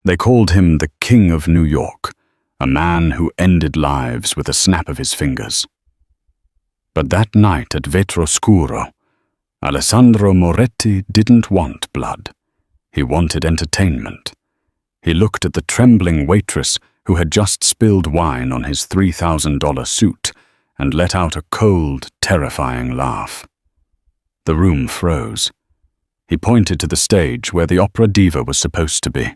They called him the King of New York, a man who ended lives with a snap of his fingers. But that night at Vetroscuro, Alessandro Moretti didn't want blood. He wanted entertainment. He looked at the trembling waitress who had just spilled wine on his $3,000 suit and let out a cold, terrifying laugh. The room froze. He pointed to the stage where the opera diva was supposed to be.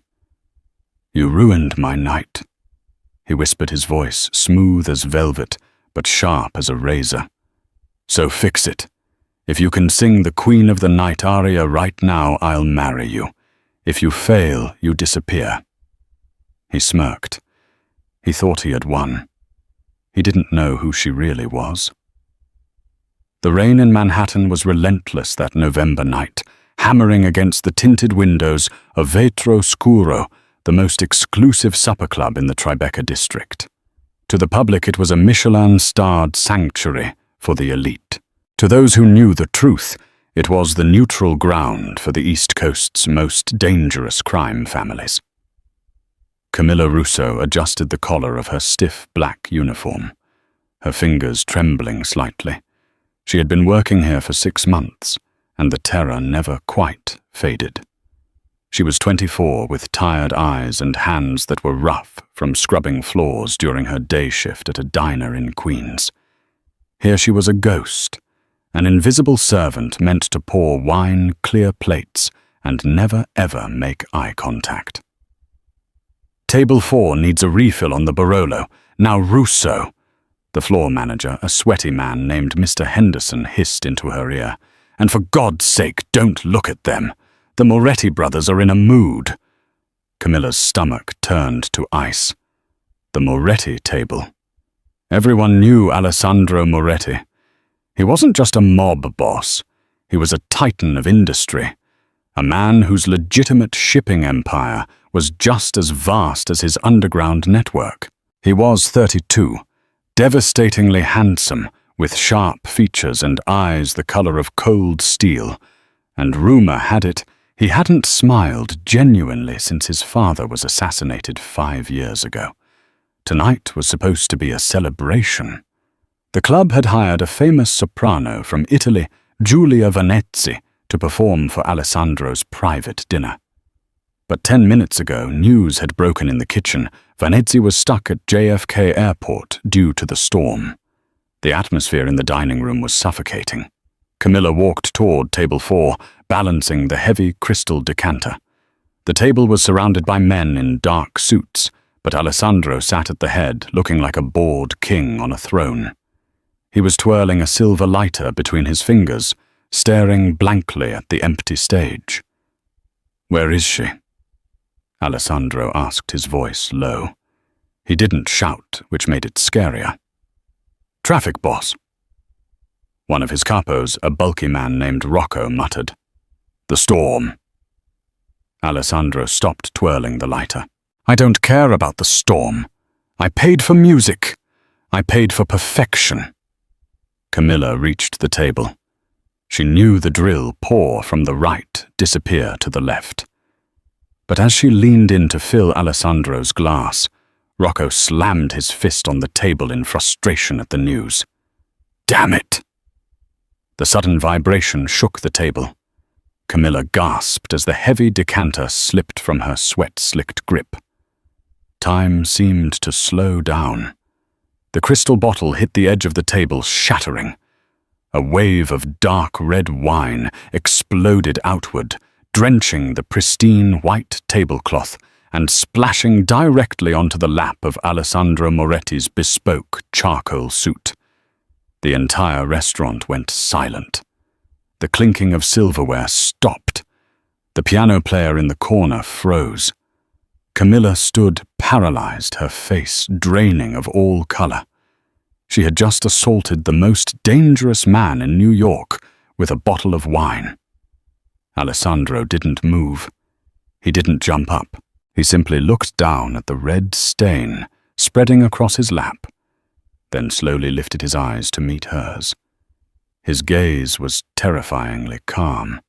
"You ruined my night," he whispered, his voice smooth as velvet but sharp as a razor. "So fix it. If you can sing the Queen of the Night aria right now, I'll marry you. If you fail, you disappear." He smirked. He thought he had won. He didn't know who she really was. The rain in Manhattan was relentless that November night, hammering against the tinted windows of Vetroscuro, the most exclusive supper club in the Tribeca district. To the public, it was a Michelin-starred sanctuary for the elite. To those who knew the truth, it was the neutral ground for the East Coast's most dangerous crime families. Camilla Russo adjusted the collar of her stiff black uniform, her fingers trembling slightly. She had been working here for 6 months, and the terror never quite faded. She was 24, with tired eyes and hands that were rough from scrubbing floors during her day shift at a diner in Queens. Here she was a ghost, an invisible servant meant to pour wine, clear plates, and never ever make eye contact. "Table 4 needs a refill on the Barolo. Now Russo," the floor manager, a sweaty man named Mr. Henderson, hissed into her ear. "And for God's sake, don't look at them. The Moretti brothers are in a mood." Camilla's stomach turned to ice. The Moretti table. Everyone knew Alessandro Moretti. He wasn't just a mob boss. He was a titan of industry, a man whose legitimate shipping empire was just as vast as his underground network. He was 32, devastatingly handsome, with sharp features and eyes the color of cold steel, and rumor had it he hadn't smiled genuinely since his father was assassinated 5 years ago. Tonight was supposed to be a celebration. The club had hired a famous soprano from Italy, Giulia Vanezzi, to perform for Alessandro's private dinner. But 10 minutes ago, news had broken in the kitchen. Vanezzi was stuck at JFK Airport due to the storm. The atmosphere in the dining room was suffocating. Camilla walked toward table 4, balancing the heavy crystal decanter. The table was surrounded by men in dark suits, but Alessandro sat at the head, looking like a bored king on a throne. He was twirling a silver lighter between his fingers, staring blankly at the empty stage. "Where is she?" Alessandro asked, his voice low. He didn't shout, which made it scarier. "Traffic boss." One of his capos, a bulky man named Rocco, muttered. "The storm." Alessandro stopped twirling the lighter. "I don't care about the storm. I paid for music. I paid for perfection." Camilla reached the table. She knew the drill: pour from the right, disappear to the left. But as she leaned in to fill Alessandro's glass, Rocco slammed his fist on the table in frustration at the news. "Damn it!" The sudden vibration shook the table. Camilla gasped as the heavy decanter slipped from her sweat-slicked grip. Time seemed to slow down. The crystal bottle hit the edge of the table, shattering. A wave of dark red wine exploded outward, drenching the pristine white tablecloth and splashing directly onto the lap of Alessandro Moretti's bespoke charcoal suit. The entire restaurant went silent. The clinking of silverware stopped. The piano player in the corner froze. Camilla stood paralyzed, her face draining of all color. She had just assaulted the most dangerous man in New York with a bottle of wine. Alessandro didn't move. He didn't jump up. He simply looked down at the red stain spreading across his lap, then slowly lifted his eyes to meet hers. His gaze was terrifyingly calm.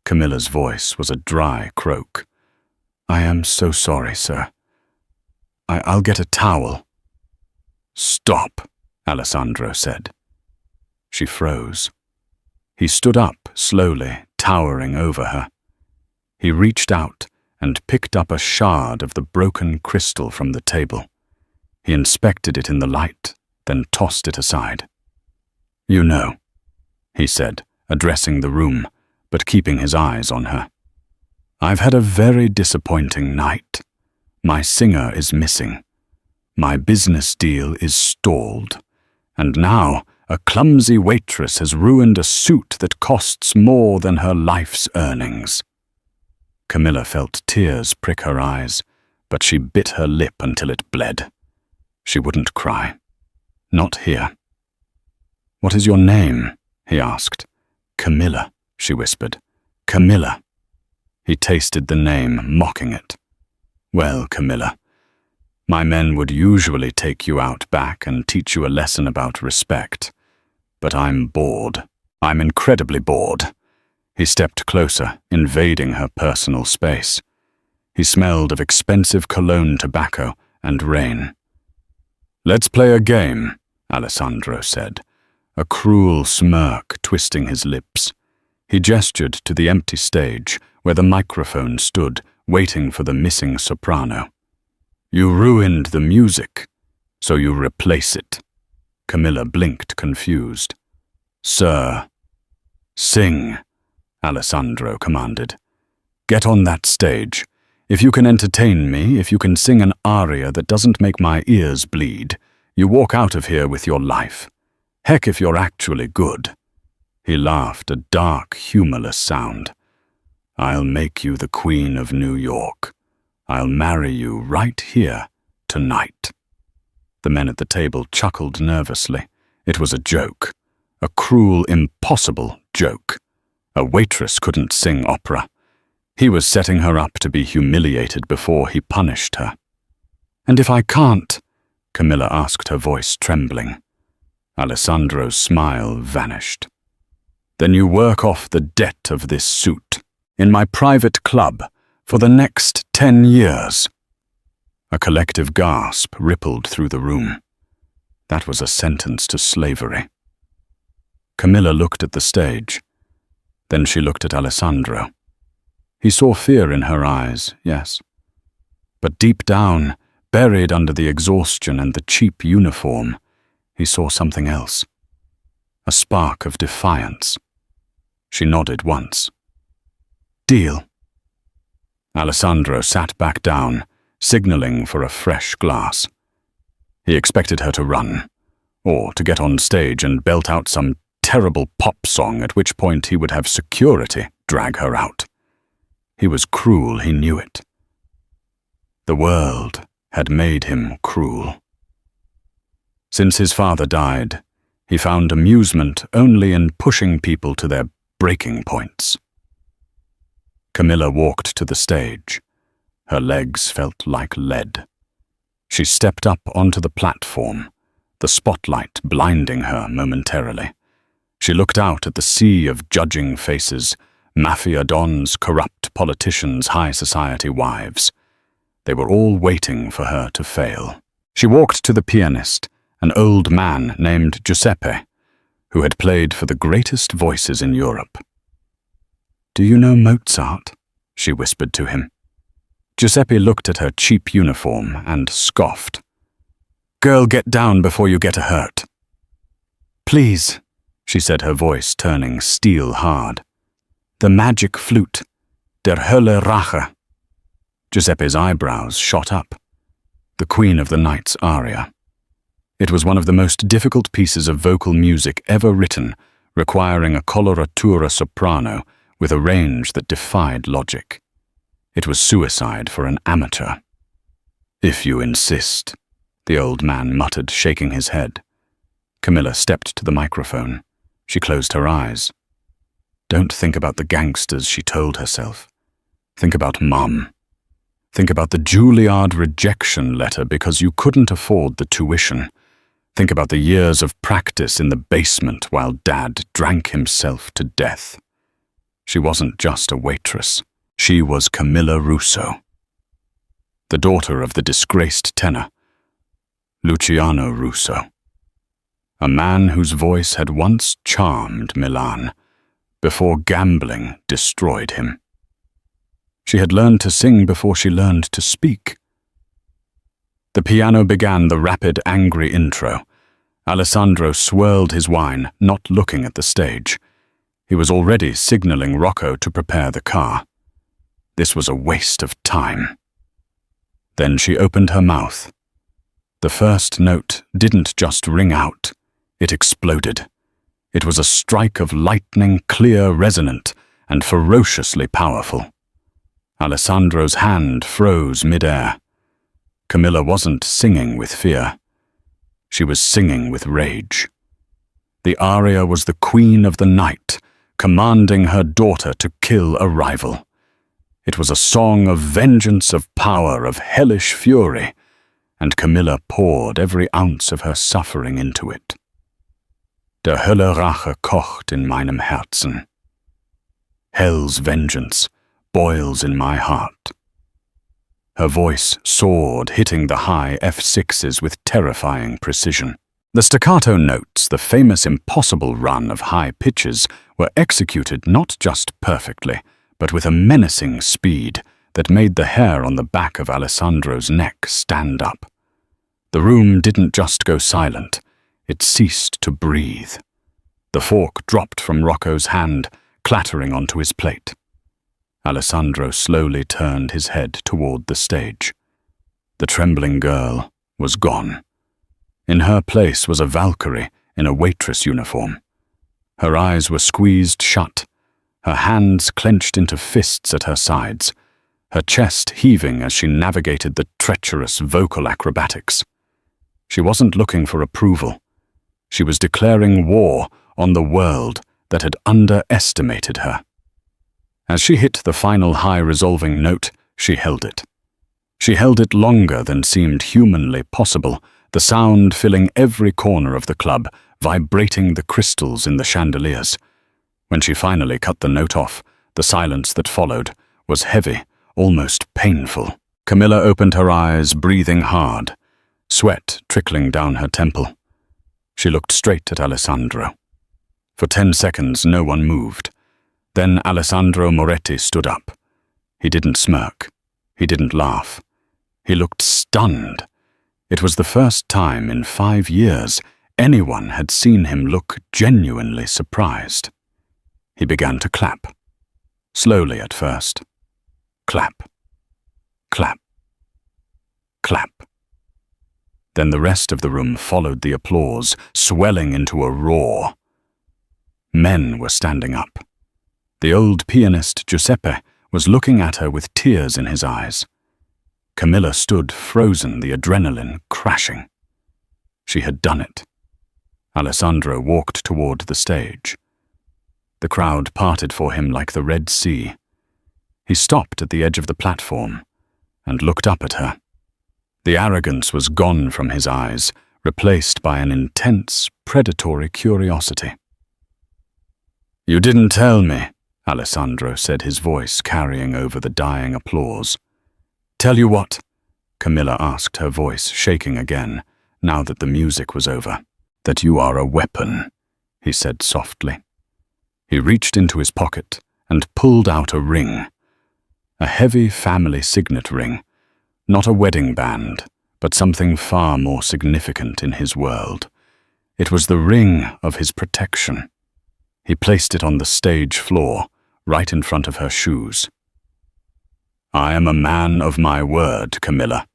Camilla's voice was a dry croak. I am so sorry, sir. I'll get a towel. Stop, Alessandro said. She froze. He stood up slowly, towering over her. He reached out and picked up a shard of the broken crystal from the table. He inspected it in the light, then tossed it aside. You know, he said, addressing the room, but keeping his eyes on her. I've had a very disappointing night. My singer is missing. My business deal is stalled. And now a clumsy waitress has ruined a suit that costs more than her life's earnings. Camilla felt tears prick her eyes, but she bit her lip until it bled. She wouldn't cry. Not here. What is your name? He asked. Camilla, she whispered. Camilla. He tasted the name, mocking it. Well, Camilla, my men would usually take you out back and teach you a lesson about respect. But I'm bored. I'm incredibly bored. He stepped closer, invading her personal space. He smelled of expensive cologne tobacco and rain. Let's play a game, Alessandro said, a cruel smirk twisting his lips. He gestured to the empty stage where the microphone stood, waiting for the missing soprano. You ruined the music, so you replace it. Camilla blinked, confused. Sir. Sing, Alessandro commanded. Get on that stage. If you can entertain me, if you can sing an aria that doesn't make my ears bleed, you walk out of here with your life. Heck if you're actually good. He laughed, a dark, humorless sound. I'll make you the Queen of New York. I'll marry you right here, tonight. The men at the table chuckled nervously. It was a joke. A cruel, impossible joke. A waitress couldn't sing opera. He was setting her up to be humiliated before he punished her. And if I can't? Camilla asked, her voice trembling. Alessandro's smile vanished. Then you work off the debt of this suit in my private club for the next 10 years. A collective gasp rippled through the room. That was a sentence to slavery. Camilla looked at the stage. Then she looked at Alessandro. He saw fear in her eyes, yes. But deep down, buried under the exhaustion and the cheap uniform, he saw something else. A spark of defiance. She nodded once. Deal. Alessandro sat back down, signaling for a fresh glass. He expected her to run, or to get on stage and belt out some terrible pop song, at which point he would have security drag her out. He was cruel, he knew it. The world had made him cruel. Since his father died, he found amusement only in pushing people to their breaking points. Camilla walked to the stage. Her legs felt like lead. She stepped up onto the platform, the spotlight blinding her momentarily. She looked out at the sea of judging faces, mafia dons, corrupt politicians, high society wives. They were all waiting for her to fail. She walked to the pianist, an old man named Giuseppe, who had played for the greatest voices in Europe. Do you know Mozart? She whispered to him. Giuseppe looked at her cheap uniform and scoffed. Girl, get down before you get hurt. Please, she said, her voice turning steel hard. The magic flute, der Hölle Rache. Giuseppe's eyebrows shot up. The Queen of the Night's aria. It was one of the most difficult pieces of vocal music ever written, requiring a coloratura soprano with a range that defied logic. It was suicide for an amateur. If you insist, the old man muttered, shaking his head. Camilla stepped to the microphone. She closed her eyes. Don't think about the gangsters, she told herself. Think about Mum. Think about the Juilliard rejection letter because you couldn't afford the tuition. Think about the years of practice in the basement while Dad drank himself to death. She wasn't just a waitress. She was Camilla Russo. the daughter of the disgraced tenor, Luciano Russo, a man whose voice had once charmed Milan before gambling destroyed him. She had learned to sing before she learned to speak. The piano began the rapid, angry intro. Alessandro swirled his wine, not looking at the stage. He was already signaling Rocco to prepare the car. This was a waste of time. Then she opened her mouth. The first note didn't just ring out, it exploded. It was a strike of lightning, clear, resonant, and ferociously powerful. Alessandro's hand froze mid-air. Camilla wasn't singing with fear. She was singing with rage. The aria was the queen of the night, commanding her daughter to kill a rival. It was a song of vengeance, of power, of hellish fury, and Camilla poured every ounce of her suffering into it. Der Hölle Rache kocht in meinem Herzen. Hell's vengeance boils in my heart. Her voice soared, hitting the high F6s with terrifying precision. The staccato notes, the famous impossible run of high pitches, were executed not just perfectly, but with a menacing speed that made the hair on the back of Alessandro's neck stand up. The room didn't just go silent, it ceased to breathe. The fork dropped from Rocco's hand, clattering onto his plate. Alessandro slowly turned his head toward the stage. The trembling girl was gone. In her place was a Valkyrie in a waitress uniform. Her eyes were squeezed shut, her hands clenched into fists at her sides, her chest heaving as she navigated the treacherous vocal acrobatics. She wasn't looking for approval. She was declaring war on the world that had underestimated her. As she hit the final high-resolving note, she held it. She held it longer than seemed humanly possible, the sound filling every corner of the club, vibrating the crystals in the chandeliers. When she finally cut the note off, the silence that followed was heavy, almost painful. Camilla opened her eyes, breathing hard, sweat trickling down her temple. She looked straight at Alessandro. For 10 seconds, no one moved. Then Alessandro Moretti stood up. He didn't smirk. He didn't laugh. He looked stunned. It was the first time in 5 years anyone had seen him look genuinely surprised. He began to clap. Slowly at first. Clap. Clap. Clap. Then the rest of the room followed the applause, swelling into a roar. Men were standing up. The old pianist Giuseppe was looking at her with tears in his eyes. Camilla stood frozen, the adrenaline crashing. She had done it. Alessandro walked toward the stage. The crowd parted for him like the Red Sea. He stopped at the edge of the platform and looked up at her. The arrogance was gone from his eyes, replaced by an intense, predatory curiosity. "You didn't tell me," Alessandro said, his voice carrying over the dying applause. "Tell you what?" Camilla asked, her voice shaking again, now that the music was over. "That you are a weapon," he said softly. He reached into his pocket and pulled out a ring. A heavy family signet ring. Not a wedding band, but something far more significant in his world. It was the ring of his protection. He placed it on the stage floor, right in front of her shoes. "I am a man of my word, Camilla,"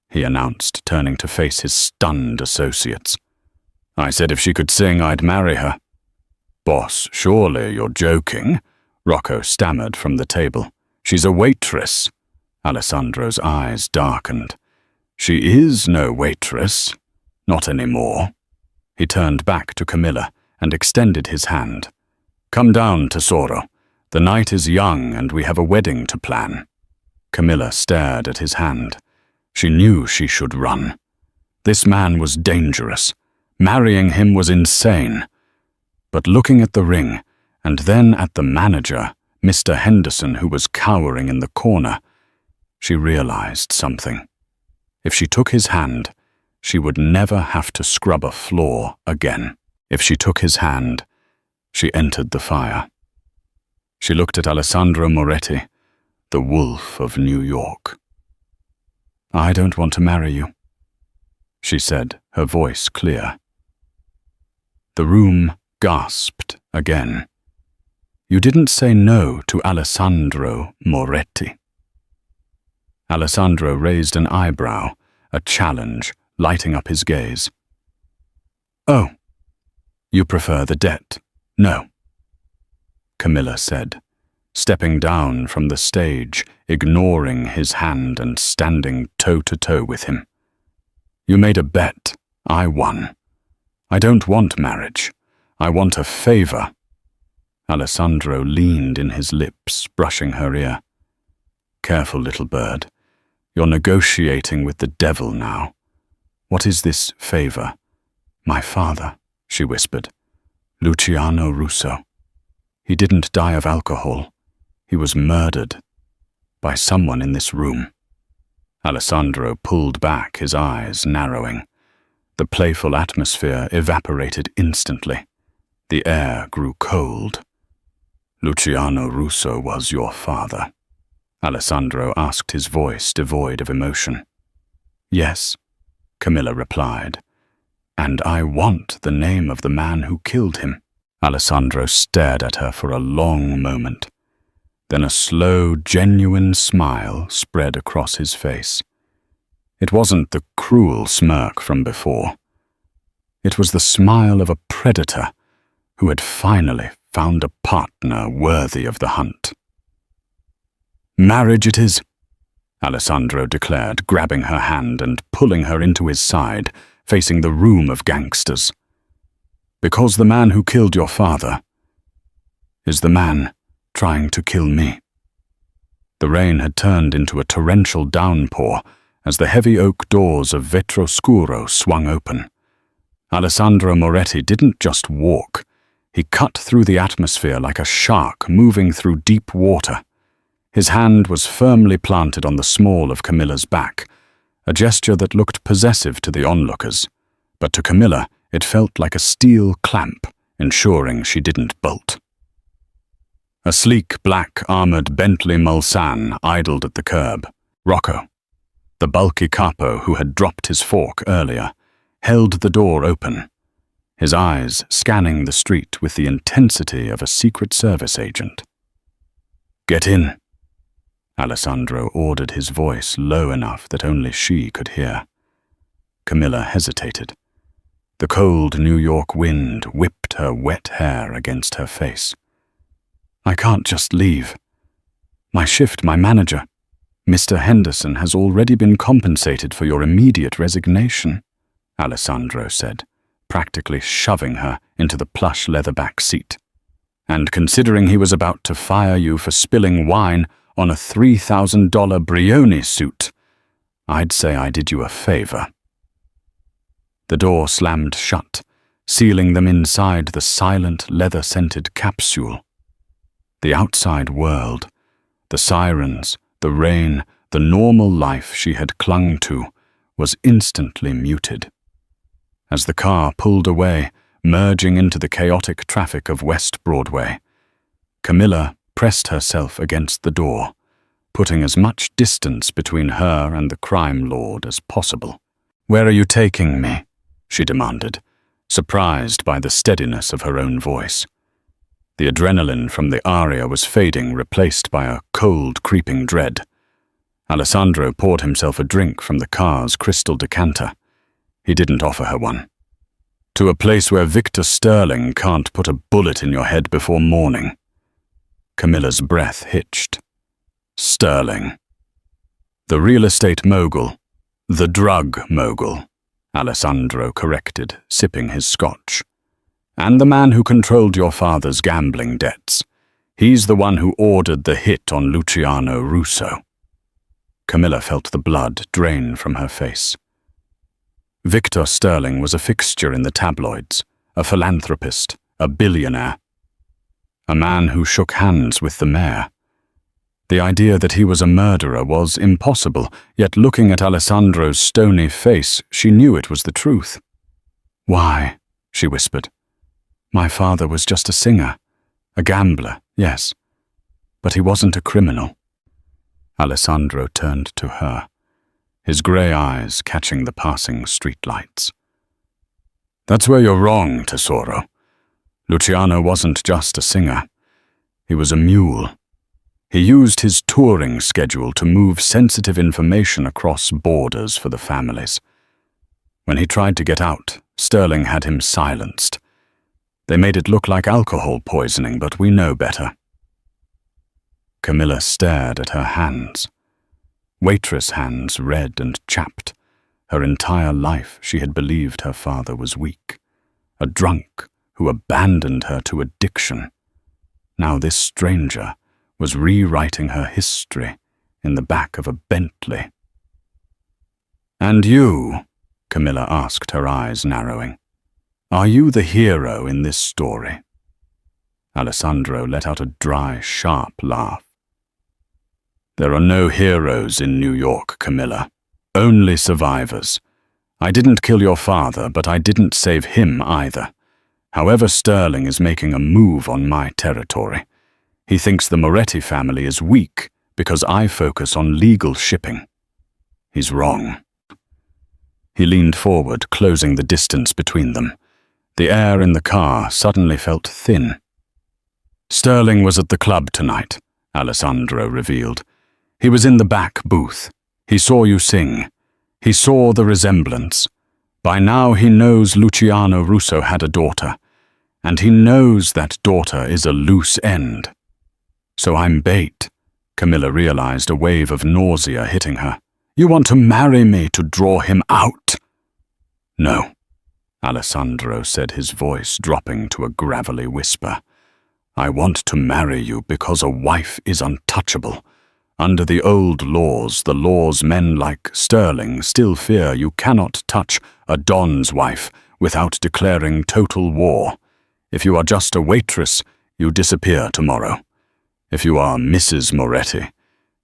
he announced, turning to face his stunned associates. "I said if she could sing, I'd marry her." "Boss, surely you're joking," Rocco stammered from the table. "She's a waitress." Alessandro's eyes darkened. "She is no waitress. Not anymore." He turned back to Camilla and extended his hand. "Come down, tesoro. The night is young and we have a wedding to plan." Camilla stared at his hand. She knew she should run. This man was dangerous. Marrying him was insane. But looking at the ring, and then at the manager, Mr. Henderson, who was cowering in the corner, she realized something. If she took his hand, she would never have to scrub a floor again. If she took his hand, she entered the fire. She looked at Alessandro Moretti, the wolf of New York. "I don't want to marry you," she said, her voice clear. The room gasped again. "You didn't say no to Alessandro Moretti." Alessandro raised an eyebrow, a challenge lighting up his gaze. "Oh, you prefer the debt? No," Camilla said, stepping down from the stage, ignoring his hand and standing toe-to-toe with him. "You made a bet. I won. I don't want marriage. I want a favor." Alessandro leaned in his lips, brushing her ear. "Careful, little bird. You're negotiating with the devil now. What is this favor?" "My father," she whispered. "Luciano Russo. He didn't die of alcohol. He was murdered. By someone in this room." Alessandro pulled back, his eyes narrowing. The playful atmosphere evaporated instantly. The air grew cold. "Luciano Russo was your father?" Alessandro asked, his voice devoid of emotion. "Yes," Camilla replied. "And I want the name of the man who killed him." Alessandro stared at her for a long moment. Then a slow, genuine smile spread across his face. It wasn't the cruel smirk from before. It was the smile of a predator who had finally found a partner worthy of the hunt. "Marriage it is," Alessandro declared, grabbing her hand and pulling her into his side, facing the room of gangsters. "Because the man who killed your father is the man trying to kill me." The rain had turned into a torrential downpour as the heavy oak doors of Vetroscuro swung open. Alessandro Moretti didn't just walk. He cut through the atmosphere like a shark moving through deep water. His hand was firmly planted on the small of Camilla's back, a gesture that looked possessive to the onlookers, but to Camilla it felt like a steel clamp, ensuring she didn't bolt. A sleek black armored Bentley Mulsanne idled at the curb. Rocco, the bulky capo who had dropped his fork earlier, held the door open, his eyes scanning the street with the intensity of a Secret Service agent. "Get in," Alessandro ordered, his voice low enough that only she could hear. Camilla hesitated. The cold New York wind whipped her wet hair against her face. "I can't just leave. My manager, Mr. Henderson, has already been compensated for your immediate resignation," Alessandro said, practically shoving her into the plush leatherback seat. "And considering he was about to fire you for spilling wine on a $3,000 Brioni suit, I'd say I did you a favor." The door slammed shut, sealing them inside the silent, leather-scented capsule. The outside world, the sirens, the rain, the normal life she had clung to, was instantly muted. As the car pulled away, merging into the chaotic traffic of West Broadway, Camilla pressed herself against the door, putting as much distance between her and the crime lord as possible. "Where are you taking me?" she demanded, surprised by the steadiness of her own voice. The adrenaline from the Aria was fading, replaced by a cold, creeping dread. Alessandro poured himself a drink from the car's crystal decanter. He didn't offer her one. "To a place where Victor Sterling can't put a bullet in your head before morning." Camilla's breath hitched. "Sterling. The real estate mogul. The drug mogul," Alessandro corrected, sipping his scotch. "And the man who controlled your father's gambling debts. He's the one who ordered the hit on Luciano Russo." Camilla felt the blood drain from her face. Victor Sterling was a fixture in the tabloids, a philanthropist, a billionaire. A man who shook hands with the mayor. The idea that he was a murderer was impossible, yet looking at Alessandro's stony face, she knew it was the truth. "Why?" she whispered. "My father was just a singer. A gambler, yes. But he wasn't a criminal." Alessandro turned to her, his grey eyes catching the passing streetlights. "That's where you're wrong, Tesoro. Luciano wasn't just a singer. He was a mule. He used his touring schedule to move sensitive information across borders for the families. When he tried to get out, Sterling had him silenced. They made it look like alcohol poisoning, but we know better." Camilla stared at her hands. Waitress hands, red and chapped. Her entire life she had believed her father was weak. A drunk who abandoned her to addiction. Now this stranger was rewriting her history in the back of a Bentley. "And you?" Camilla asked, her eyes narrowing. "Are you the hero in this story?" Alessandro let out a dry, sharp laugh. "There are no heroes in New York, Camilla. Only survivors. I didn't kill your father, but I didn't save him either. However, Sterling is making a move on my territory. He thinks the Moretti family is weak because I focus on legal shipping. He's wrong." He leaned forward, closing the distance between them. The air in the car suddenly felt thin. "Sterling was at the club tonight," Alessandro revealed. "He was in the back booth. He saw you sing. He saw the resemblance. By now he knows Luciano Russo had a daughter, and he knows that daughter is a loose end. So I'm bait." Camilla realized a wave of nausea hitting her. "You want to marry me to draw him out?" "No," Alessandro said, his voice dropping to a gravelly whisper. "I want to marry you because a wife is untouchable. Under the old laws, the laws men like Sterling still fear, you cannot touch a don's wife without declaring total war. If you are just a waitress, you disappear tomorrow. If you are Mrs. Moretti,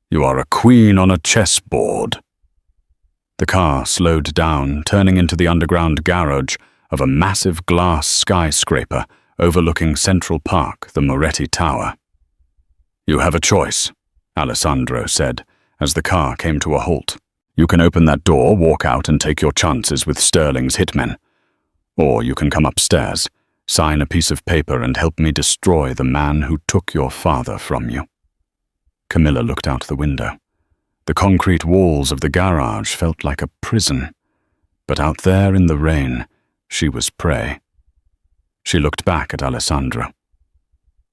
you are a queen on a chessboard." The car slowed down, turning into the underground garage of a massive glass skyscraper overlooking Central Park, the Moretti Tower. "You have a choice," Alessandro said, as the car came to a halt. "You can open that door, walk out, and take your chances with Sterling's hitmen. Or you can come upstairs, sign a piece of paper, and help me destroy the man who took your father from you." Camilla looked out the window. The concrete walls of the garage felt like a prison, but out there in the rain, she was prey. She looked back at Alessandro.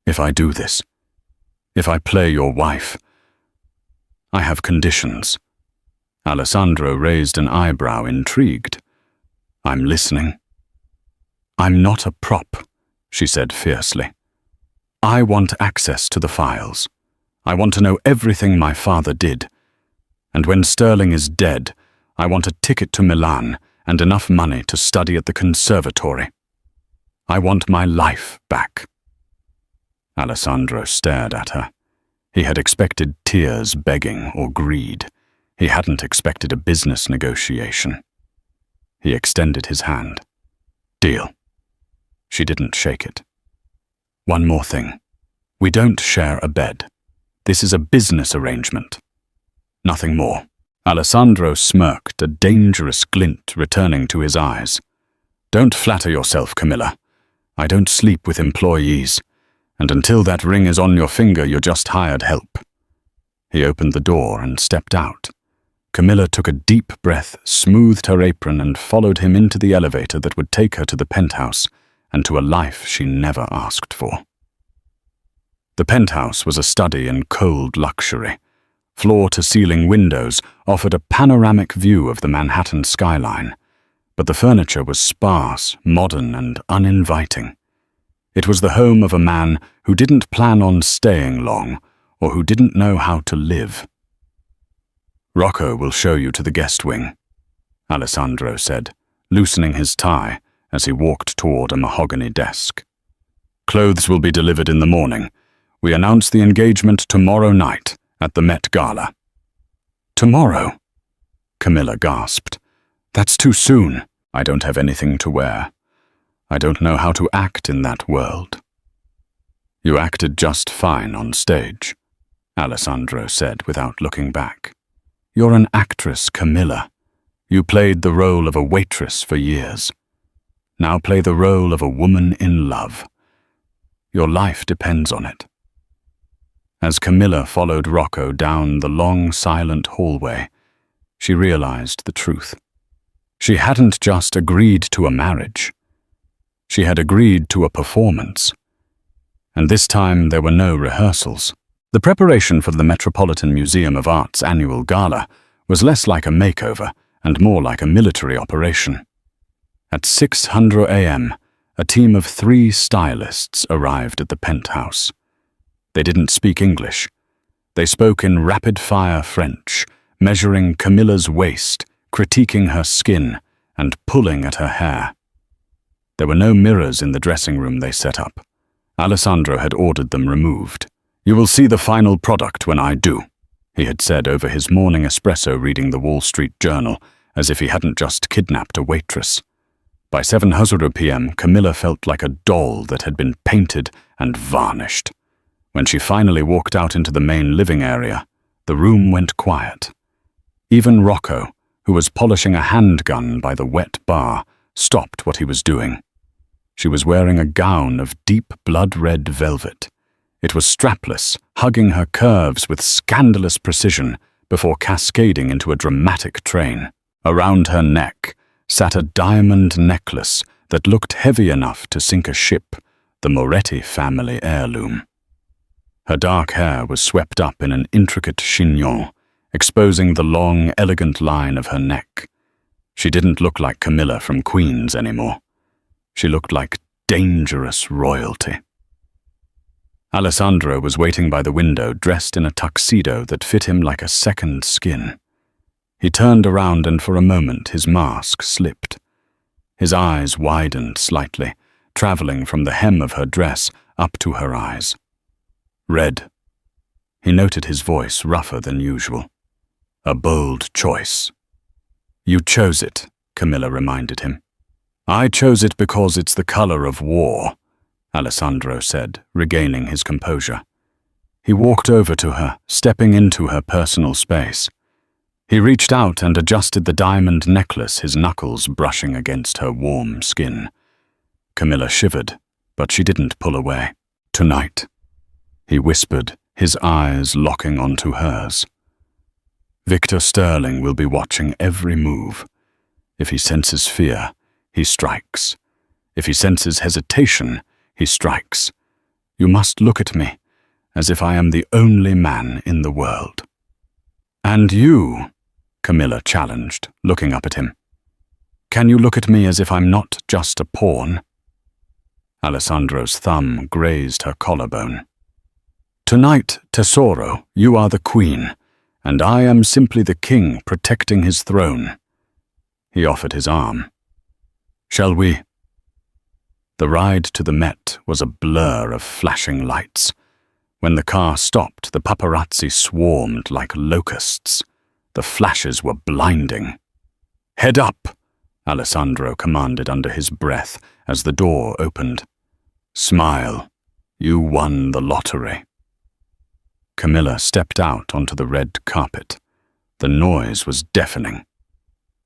"If I do this, if I play your wife, I have conditions." Alessandro raised an eyebrow, intrigued. "I'm listening." "I'm not a prop," she said fiercely. "I want access to the files. I want to know everything my father did. And when Sterling is dead, I want a ticket to Milan and enough money to study at the conservatory. I want my life back." Alessandro stared at her. He had expected tears, begging, or greed. He hadn't expected a business negotiation. He extended his hand. "Deal." She didn't shake it. "One more thing. We don't share a bed. This is a business arrangement. Nothing more." Alessandro smirked, a dangerous glint returning to his eyes. "Don't flatter yourself, Camilla. I don't sleep with employees, and until that ring is on your finger, you're just hired help." He opened the door and stepped out. Camilla took a deep breath, smoothed her apron, and followed him into the elevator that would take her to the penthouse and to a life she never asked for. The penthouse was a study in cold luxury. Floor-to-ceiling windows offered a panoramic view of the Manhattan skyline, but the furniture was sparse, modern, and uninviting. It was the home of a man who didn't plan on staying long, or who didn't know how to live. "Rocco will show you to the guest wing," Alessandro said, loosening his tie as he walked toward a mahogany desk. "Clothes will be delivered in the morning. We announce the engagement tomorrow night, at the Met Gala. "Tomorrow?" Camilla gasped. "That's too soon. I don't have anything to wear. I don't know how to act in that world." "You acted just fine on stage," Alessandro said without looking back. "You're an actress, Camilla. You played the role of a waitress for years. Now play the role of a woman in love. Your life depends on it." As Camilla followed Rocco down the long, silent hallway, she realized the truth. She hadn't just agreed to a marriage. She had agreed to a performance. And this time there were no rehearsals. The preparation for the Metropolitan Museum of Art's annual gala was less like a makeover and more like a military operation. At 6:00 a.m., a team of 3 stylists arrived at the penthouse. They didn't speak English. They spoke in rapid-fire French, measuring Camilla's waist, critiquing her skin, and pulling at her hair. There were no mirrors in the dressing room they set up. Alessandro had ordered them removed. "You will see the final product when I do," he had said over his morning espresso reading the Wall Street Journal, as if he hadn't just kidnapped a waitress. By 7:00 p.m., Camilla felt like a doll that had been painted and varnished. When she finally walked out into the main living area, the room went quiet. Even Rocco, who was polishing a handgun by the wet bar, stopped what he was doing. She was wearing a gown of deep blood-red velvet. It was strapless, hugging her curves with scandalous precision before cascading into a dramatic train. Around her neck sat a diamond necklace that looked heavy enough to sink a ship, the Moretti family heirloom. Her dark hair was swept up in an intricate chignon, exposing the long, elegant line of her neck. She didn't look like Camilla from Queens anymore. She looked like dangerous royalty. Alessandro was waiting by the window, dressed in a tuxedo that fit him like a second skin. He turned around and for a moment his mask slipped. His eyes widened slightly, traveling from the hem of her dress up to her eyes. Red. He noted his voice rougher than usual. "A bold choice." "You chose it," Camilla reminded him. "I chose it because it's the color of war," Alessandro said, regaining his composure. He walked over to her, stepping into her personal space. He reached out and adjusted the diamond necklace, his knuckles brushing against her warm skin. Camilla shivered, but she didn't pull away. "Tonight," he whispered, his eyes locking onto hers. "Victor Sterling will be watching every move. If he senses fear, he strikes. If he senses hesitation, he strikes. You must look at me as if I am the only man in the world." "And you?" Camilla challenged, looking up at him. "Can you look at me as if I'm not just a pawn?" Alessandro's thumb grazed her collarbone. "Tonight, Tesoro, you are the queen, and I am simply the king protecting his throne." He offered his arm. "Shall we?" The ride to the Met was a blur of flashing lights. When the car stopped, the paparazzi swarmed like locusts. The flashes were blinding. "Head up," Alessandro commanded under his breath as the door opened. "Smile. You won the lottery." Camilla stepped out onto the red carpet. The noise was deafening.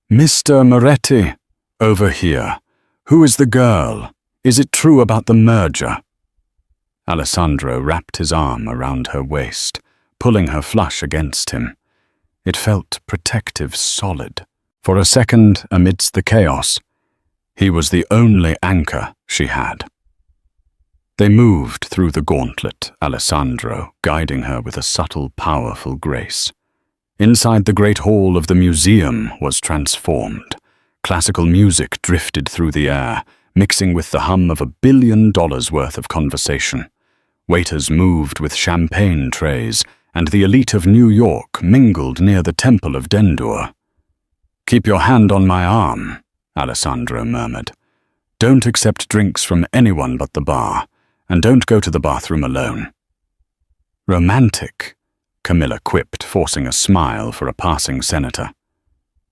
"Mr. Moretti, over here. Who is the girl? Is it true about the merger?" Alessandro wrapped his arm around her waist, pulling her flush against him. It felt protective, solid. For a second, amidst the chaos, he was the only anchor she had. They moved through the gauntlet, Alessandro guiding her with a subtle, powerful grace. Inside the great hall of the museum was transformed. Classical music drifted through the air, mixing with the hum of $1 billion worth of conversation. Waiters moved with champagne trays, and the elite of New York mingled near the Temple of Dendur. "Keep your hand on my arm," Alessandro murmured. "Don't accept drinks from anyone but the bar, and don't go to the bathroom alone." "Romantic," Camilla quipped, forcing a smile for a passing senator.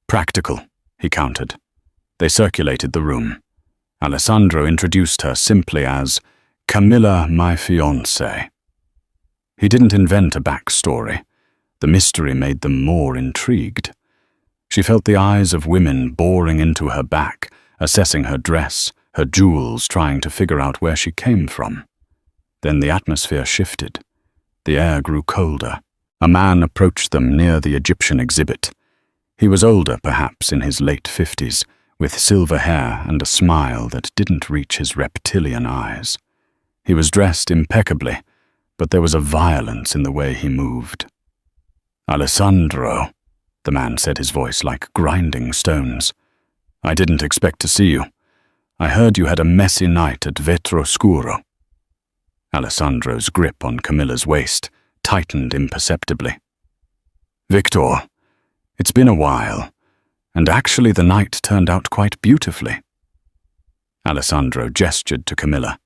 Practical, he countered. They circulated the room. Alessandro introduced her simply as Camilla, my fiancée. He didn't invent a backstory. The mystery made them more intrigued. She felt the eyes of women boring into her back, assessing her dress, her jewels, trying to figure out where she came from. Then the atmosphere shifted. The air grew colder. A man approached them near the Egyptian exhibit. He was older, perhaps in his late 50s, with silver hair and a smile that didn't reach his reptilian eyes. He was dressed impeccably, but there was a violence in the way he moved. "Alessandro," the man said, his voice like grinding stones. "I didn't expect to see you. I heard you had a messy night at Vetroscuro." Alessandro's grip on Camilla's waist tightened imperceptibly. "Victor, it's been a while, and actually the night turned out quite beautifully." Alessandro gestured to Camilla.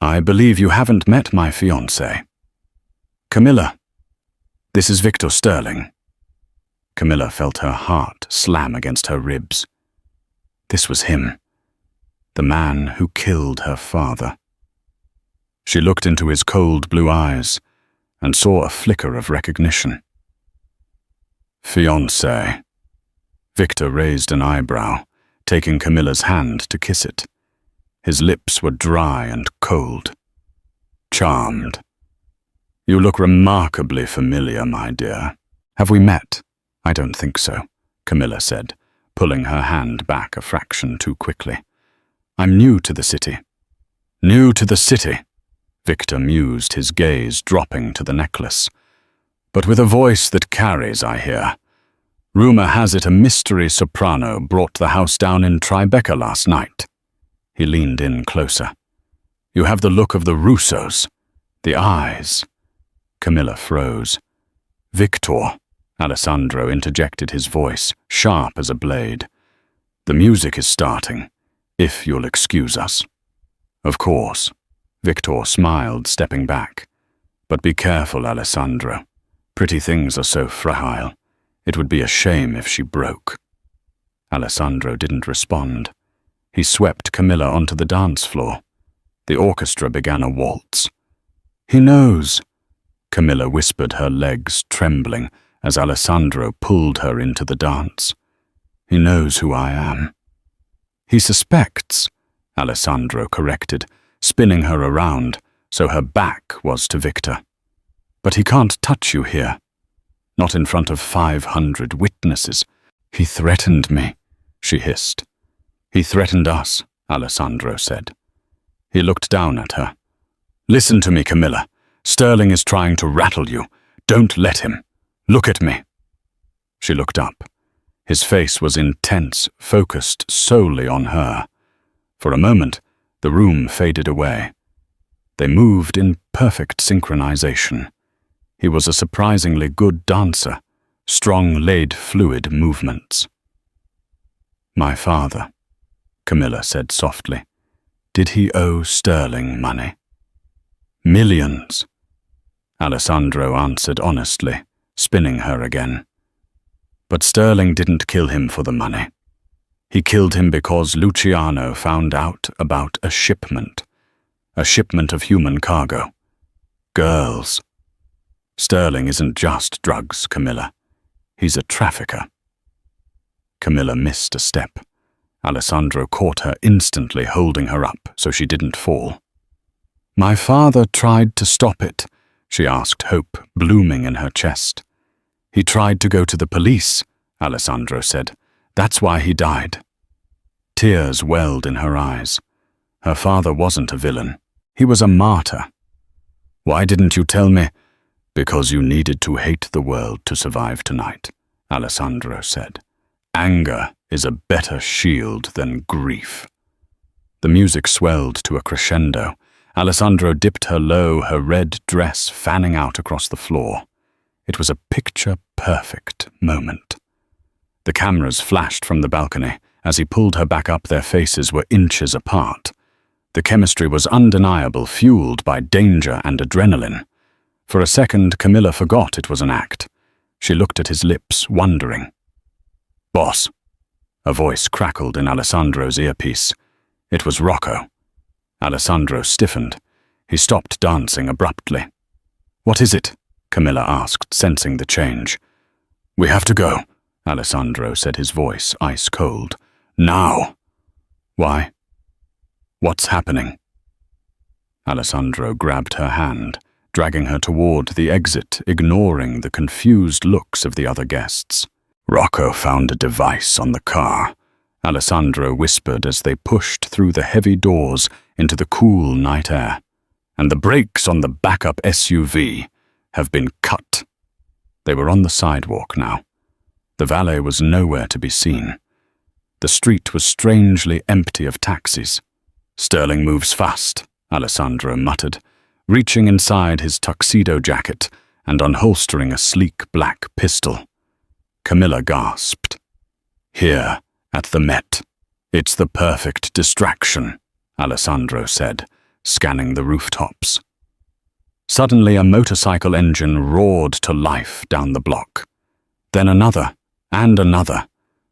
"I believe you haven't met my fiancé. Camilla, this is Victor Sterling." Camilla felt her heart slam against her ribs. This was him, the man who killed her father. She looked into his cold blue eyes and saw a flicker of recognition. "Fiancé." Victor raised an eyebrow, taking Camilla's hand to kiss it. His lips were dry and cold. "Charmed. You look remarkably familiar, my dear." "Have we met?" "I don't think so," Camilla said, pulling her hand back a fraction too quickly. "I'm new to the city." "New to the city," Victor mused, his gaze dropping to the necklace. "But with a voice that carries, I hear. Rumor has it a mystery soprano brought the house down in Tribeca last night." He leaned in closer. "You have the look of the Russos. The eyes." Camilla froze. "Victor," Alessandro interjected, his voice sharp as a blade. "The music is starting, if you'll excuse us." "Of course," Victor smiled, stepping back. "But be careful, Alessandro. Pretty things are so fragile. It would be a shame if she broke." Alessandro didn't respond. He swept Camilla onto the dance floor. The orchestra began a waltz. "He knows," Camilla whispered, her legs trembling as Alessandro pulled her into the dance. "He knows who I am." "He suspects," Alessandro corrected, spinning her around so her back was to Victor. "But he can't touch you here. Not in front of 500 witnesses." "He threatened me," she hissed. "He threatened us," Alessandro said. He looked down at her. "Listen to me, Camilla. Sterling is trying to rattle you. Don't let him. Look at me." She looked up. His face was intense, focused solely on her. For a moment, the room faded away. They moved in perfect synchronization. He was a surprisingly good dancer, strong laid fluid movements. "My father," Camilla said softly. "Did he owe Sterling money?" "Millions," Alessandro answered honestly, spinning her again. "But Sterling didn't kill him for the money. He killed him because Luciano found out about a shipment of human cargo. Girls. Sterling isn't just drugs, Camilla. He's a trafficker." Camilla missed a step. Alessandro caught her instantly, holding her up so she didn't fall. "My father tried to stop it," she asked, hope blooming in her chest. "He tried to go to the police," Alessandro said. "That's why he died." Tears welled in her eyes. Her father wasn't a villain. He was a martyr. "Why didn't you tell me?" "Because you needed to hate the world to survive tonight," Alessandro said. "Anger is a better shield than grief." The music swelled to a crescendo. Alessandro dipped her low, her red dress fanning out across the floor. It was a picture-perfect moment. The cameras flashed from the balcony. As he pulled her back up, their faces were inches apart. The chemistry was undeniable, fueled by danger and adrenaline. For a second, Camilla forgot it was an act. She looked at his lips, wondering. "Boss," a voice crackled in Alessandro's earpiece. It was Rocco. Alessandro stiffened. He stopped dancing abruptly. "What is it?" Camilla asked, sensing the change. "We have to go," Alessandro said, his voice ice cold. "Now." "Why? What's happening?" Alessandro grabbed her hand, dragging her toward the exit, ignoring the confused looks of the other guests. "Rocco found a device on the car," Alessandro whispered as they pushed through the heavy doors into the cool night air. "And the brakes on the backup SUV have been cut." They were on the sidewalk now. The valet was nowhere to be seen. The street was strangely empty of taxis. "Sterling moves fast," Alessandro muttered, reaching inside his tuxedo jacket and unholstering a sleek black pistol. Camilla gasped. "Here, at the Met. It's the perfect distraction," Alessandro said, scanning the rooftops. Suddenly, a motorcycle engine roared to life down the block. Then another, and another.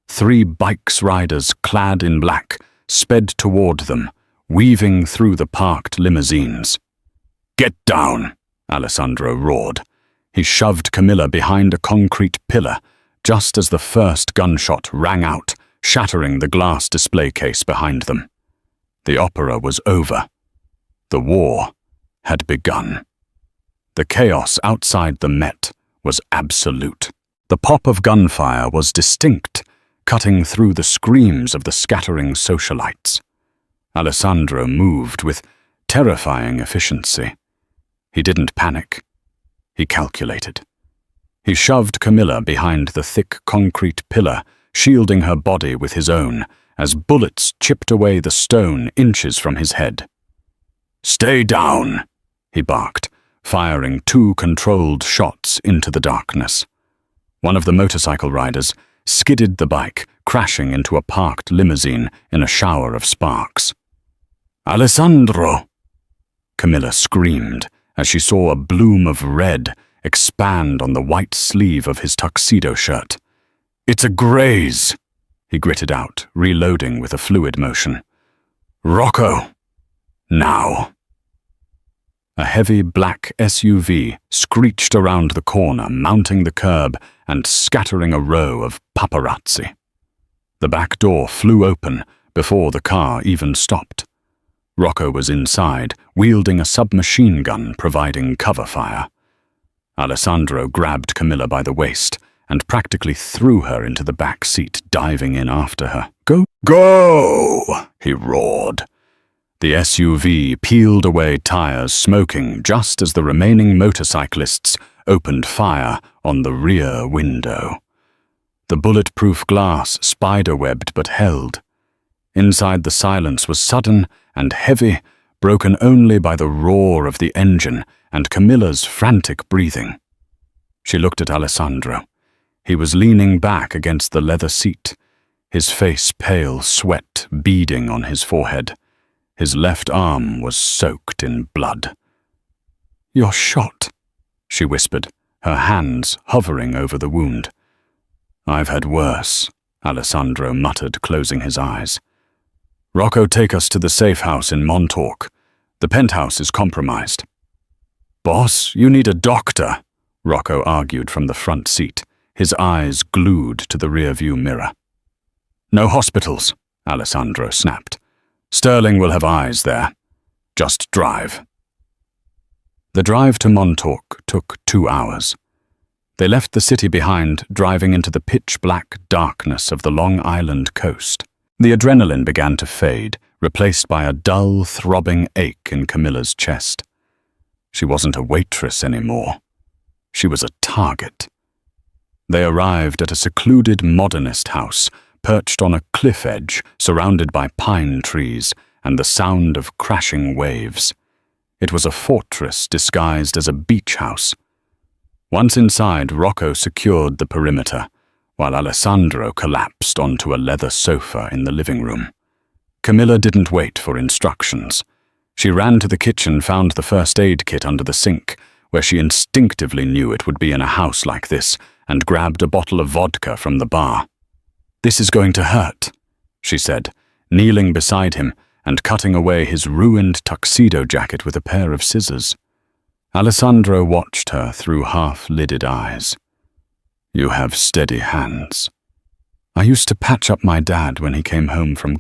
3 bikes riders clad in black sped toward them, weaving through the parked limousines. "Get down," Alessandro roared. He shoved Camilla behind a concrete pillar just as the first gunshot rang out, shattering the glass display case behind them. The opera was over. The war had begun. The chaos outside the Met was absolute. The pop of gunfire was distinct, cutting through the screams of the scattering socialites. Alessandro moved with terrifying efficiency. He didn't panic. He calculated. He shoved Camilla behind the thick concrete pillar, shielding her body with his own, as bullets chipped away the stone inches from his head. "Stay down," he barked, firing 2 controlled shots into the darkness. One of the motorcycle riders skidded the bike, crashing into a parked limousine in a shower of sparks. "Alessandro!" Camilla screamed as she saw a bloom of red expand on the white sleeve of his tuxedo shirt. "It's a graze," he gritted out, reloading with a fluid motion. "Rocco! Now!" A heavy black SUV screeched around the corner, mounting the curb and scattering a row of paparazzi. The back door flew open before the car even stopped. Rocco was inside, wielding a submachine gun providing cover fire. Alessandro grabbed Camilla by the waist and practically threw her into the back seat, diving in after her. Go! He roared. The SUV peeled away tires, smoking just as the remaining motorcyclists opened fire on the rear window. The bulletproof glass spiderwebbed but held. Inside, the silence was sudden and heavy, broken only by the roar of the engine and Camilla's frantic breathing. She looked at Alessandro. He was leaning back against the leather seat, his face pale, sweat beading on his forehead. His left arm was soaked in blood. "You're shot," she whispered, her hands hovering over the wound. "I've had worse," Alessandro muttered, closing his eyes. "Rocco, take us to the safe house in Montauk. The penthouse is compromised." "Boss, you need a doctor," Rocco argued from the front seat, his eyes glued to the rearview mirror. "No hospitals," Alessandro snapped. "Sterling will have eyes there. Just drive." The drive to Montauk took 2 hours. They left the city behind, driving into the pitch-black darkness of the Long Island coast. The adrenaline began to fade, replaced by a dull, throbbing ache in Camilla's chest. She wasn't a waitress anymore. She was a target. They arrived at a secluded modernist house, perched on a cliff edge, surrounded by pine trees and the sound of crashing waves. It was a fortress disguised as a beach house. Once inside, Rocco secured the perimeter, while Alessandro collapsed onto a leather sofa in the living room. Camilla didn't wait for instructions. She ran to the kitchen, found the first aid kit under the sink, where she instinctively knew it would be in a house like this, and grabbed a bottle of vodka from the bar. "This is going to hurt," she said, kneeling beside him and cutting away his ruined tuxedo jacket with a pair of scissors. Alessandro watched her through half-lidded eyes. "You have steady hands. I used to patch up my dad when he came home from